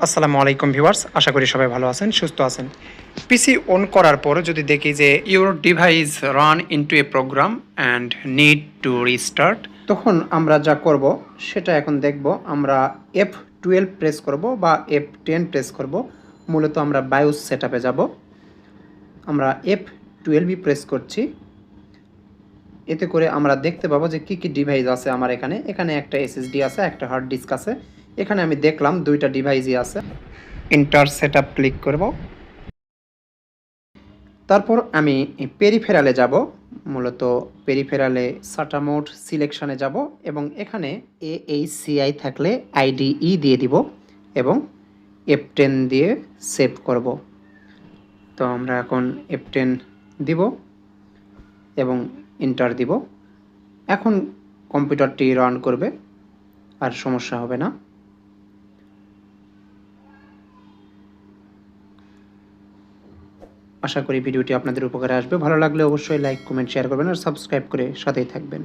আসসালামু আলাইকুম ভিউয়ার্স, আশা করি সবাই ভালো আছেন, সুস্থ আছেন। পিসি অন করার পর যদি দেখি যে your device run into a program and need to restart, তখন আমরা যা করব সেটা এখন দেখব। আমরা F12 প্রেস করব বা F10 প্রেস করব। মূলত আমরা বায়োস সেটআপে যাব। আমরা F12ই প্রেস করছি। এতে করে আমরা দেখতে পাবো যে কী কী ডিভাইস আছে আমার এখানে। এখানে একটা এসএসডি আছে, একটা হার্ড ডিস্ক আছে। এখানে আমি দেখলাম 2টা ডিভাইসই আছে। এন্টার সেটআপ ক্লিক করব। তারপর আমি পেরিফেরালে যাব। মূলত পেরিফেরালে সাটা মোড সিলেকশনে যাব এবং এখানে AHCI থাকলে IDE দিয়ে দিব এবং F10 দিয়ে সেভ করব। তো আমরা এখন F10 দিব এবং এন্টার দিব। এখন কম্পিউটারটি রান করবে, আর সমস্যা হবে না। আশা করি ভিডিওটি আপনাদের উপকারে আসবে। ভালো লাগলে অবশ্যই লাইক, কমেন্ট, শেয়ার করবেন আর সাবস্ক্রাইব করে সাথেই থাকবেন।